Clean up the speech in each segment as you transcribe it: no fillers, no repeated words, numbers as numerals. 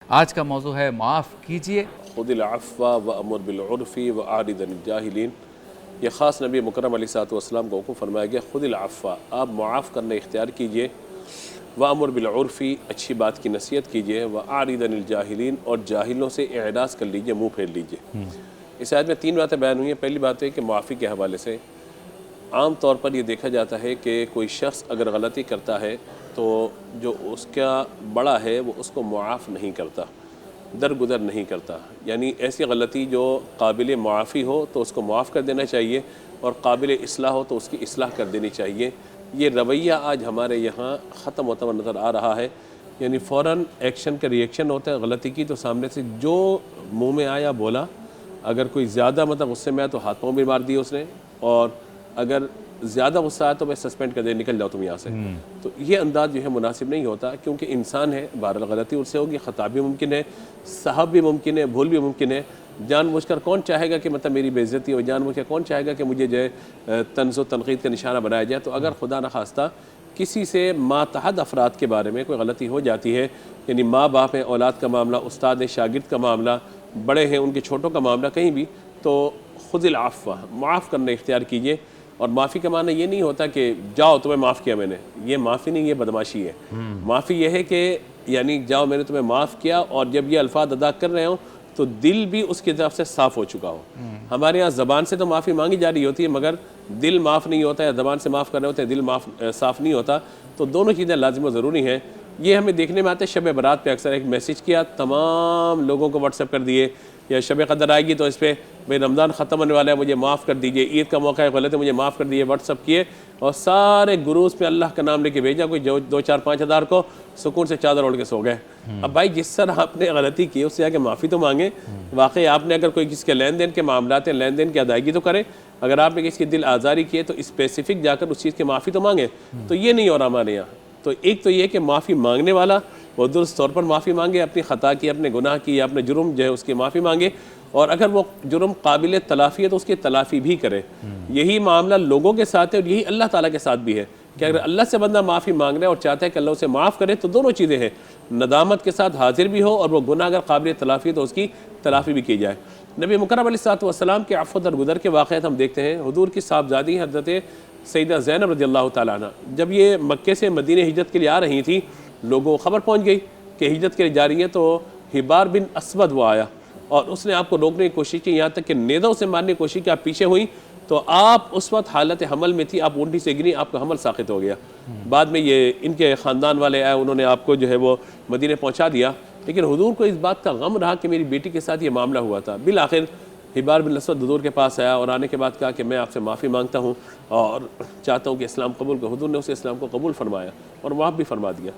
آج کا موضوع ہے معاف کیجئے۔ خذ العفو وامر بالعرف واعرض عن الجاہلین۔ یہ خاص نبی مکرم علیہ الصلوۃ والسلام کو حکم فرمایا گیا، خذ العفو، آپ معاف کرنا اختیار کیجئے، وامر بالعرف، اچھی بات کی نصیحت کیجئے، واعرض عن الجاہلین، اور جاہلوں سے اعراض کر لیجئے، منہ پھیر لیجئے۔ اس آیت میں 3 باتیں بیان ہوئی ہیں۔ پہلی بات ہے کہ معافی کے حوالے سے عام طور پر یہ دیکھا جاتا ہے کہ کوئی شخص اگر غلطی کرتا ہے تو جو اس کا بڑا ہے وہ اس کو معاف نہیں کرتا، درگزر نہیں کرتا، یعنی ایسی غلطی جو قابل معافی ہو تو اس کو معاف کر دینا چاہیے، اور قابل اصلاح ہو تو اس کی اصلاح کر دینی چاہیے۔ یہ رویہ آج ہمارے یہاں ختم ہوتا ہوا نظر آ رہا ہے، یعنی فوراً ایکشن کا ریئیکشن ہوتا ہے غلطی کی، تو سامنے سے جو منہ میں آیا بولا، اگر کوئی زیادہ غصے میں آیا تو ہاتھ پاؤں بھی مار دیے اس نے، اور اگر زیادہ غصہ آیا تو میں سسپینڈ کر دے، نکل جاؤ تم یہاں سے۔ تو یہ انداز جو ہے مناسب نہیں ہوتا، کیونکہ انسان ہے، بہرحال غلطی اس سے ہوگی، خطا بھی ممکن ہے، سہو بھی ممکن ہے، بھول بھی ممکن ہے۔ جان بوجھ کر کون چاہے گا کہ میری بے عزتی ہو، جان بوجھ کر کون چاہے گا کہ مجھے جو ہے طنز و تنقید کا نشانہ بنایا جائے۔ تو اگر خدا نخواستہ کسی سے ماتحت افراد کے بارے میں کوئی غلطی ہو جاتی ہے، یعنی ماں باپ ہیں، اولاد کا معاملہ، استاد ہے، شاگرد کا معاملہ، بڑے ہیں ان کے چھوٹوں کا معاملہ، کہیں بھی، تو خذ العفو، معاف کرنا اختیار کیجئے۔ اور معافی کا معنی یہ نہیں ہوتا کہ جاؤ تمہیں معاف کیا میں نے، یہ معافی نہیں، یہ بدماشی ہے۔ معافی یہ ہے کہ یعنی جاؤ میں نے تمہیں معاف کیا، اور جب یہ الفاظ ادا کر رہے ہوں تو دل بھی اس کی طرف سے صاف ہو چکا ہو۔ ہمارے ہاں زبان سے تو معافی مانگی جا رہی ہوتی ہے، مگر دل معاف نہیں ہوتا ہے، زبان سے معاف کر رہے ہوتے ہیں، دل صاف نہیں ہوتا، تو دونوں چیزیں لازم و ضروری ہیں۔ یہ ہمیں دیکھنے میں آتا ہے، شب برات پہ اکثر ایک میسج کیا، تمام لوگوں کو واٹس ایپ کر دیے، یا شب قدر آئے گی تو اس پہ بھئی رمضان ختم ہونے والا ہے، مجھے معاف کر دیجئے، عید کا موقع ہے، غلط ہے، مجھے معاف کر دیجئے، واٹس ایپ کیے، اور سارے گروپس پہ اللہ کا نام لے کے بھیجا، کوئی 2-4-5 ہزار کو سکون سے چادر اوڑھ کے سو گئے۔ اب بھائی جس طرح آپ نے غلطی کی اس سے آگے معافی تو مانگیں۔ واقعی آپ نے اگر کوئی کسی کے لین دین کے معاملات ہیں، لین دین کی ادائیگی تو کریں، اگر آپ نے کسی کی دل آزاری کی ہے تو اسپیسیفک جا کر اس چیز کی معافی تو مانگیں۔ تو یہ نہیں ہو رہا ہمارے یہاں۔ تو ایک تو یہ کہ معافی مانگنے والا وہ درست طور پر معافی مانگے، اپنی خطا کی، اپنے گناہ کی، یا اپنے جرم جو ہے اس کی معافی مانگے، اور اگر وہ جرم قابل تلافی ہے تو اس کی تلافی بھی کرے۔ یہی معاملہ لوگوں کے ساتھ ہے، اور یہی اللہ تعالیٰ کے ساتھ بھی ہے کہ اگر اللہ سے بندہ معافی مانگ رہا ہے اور چاہتا ہے کہ اللہ اسے معاف کرے، تو دونوں چیزیں ہیں، ندامت کے ساتھ حاضر بھی ہو، اور وہ گناہ اگر قابل تلافی ہے تو اس کی تلافی بھی کی جائے۔ نبی مکرم علیہ الصلوۃ والسلام کے عفو درگزر کے واقعات ہم دیکھتے ہیں۔ حضور کی صاحبزادی حضرت سیدہ زینب رضی اللہ تعالیٰ عنہ جب یہ مکے سے مدینہ ہجرت کے لیے آ رہی تھی، لوگوں کو خبر پہنچ گئی کہ ہجرت کے لیے جا رہی ہیں، تو حبار بن اسود وہ آیا، اور اس نے آپ کو روکنے کی کوشش کی، یہاں تک کہ نیزوں سے مارنے کی کوشش کی، آپ پیچھے ہوئیں، تو آپ اس وقت حالت حمل میں تھی، آپ اونٹی سے گری، آپ کا حمل ساقط ہو گیا۔ بعد میں یہ ان کے خاندان والے آئے، انہوں نے آپ کو جو ہے وہ مدینے پہنچا دیا، لیکن حضور کو اس بات کا غم رہا کہ میری بیٹی کے ساتھ یہ معاملہ ہوا تھا۔ بالآخر حبار بن اسود حضور کے پاس آیا، اور آنے کے بعد کہا کہ میں آپ سے معافی مانگتا ہوں اور چاہتا ہوں کہ اسلام قبول کرو۔ حضور نے اسے اسلام کو قبول فرمایا اور معاف بھی فرما دیا۔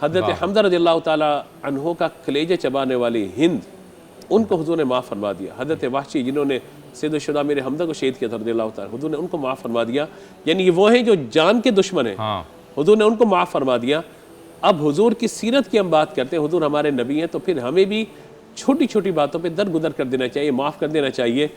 حضرت حمزہ رضی اللہ تعالیٰ عنہ کا کلیجے چبانے والی ہند، ان کو حضور نے معاف فرما دیا۔ حضرت وحشی جنہوں نے سید الشہداء میرے حمزہ کو شہید کیا تھا رضی اللہ تعالیٰ، حضور نے ان کو معاف فرما دیا۔ یعنی یہ وہ ہیں جو جان کے دشمن ہیں، حضور نے ان کو معاف فرما دیا۔ اب حضور کی سیرت کی ہم بات کرتے ہیں، حضور ہمارے نبی ہیں، تو پھر ہمیں بھی چھوٹی چھوٹی باتوں پہ درگزر کر دینا چاہیے، معاف کر دینا چاہیے۔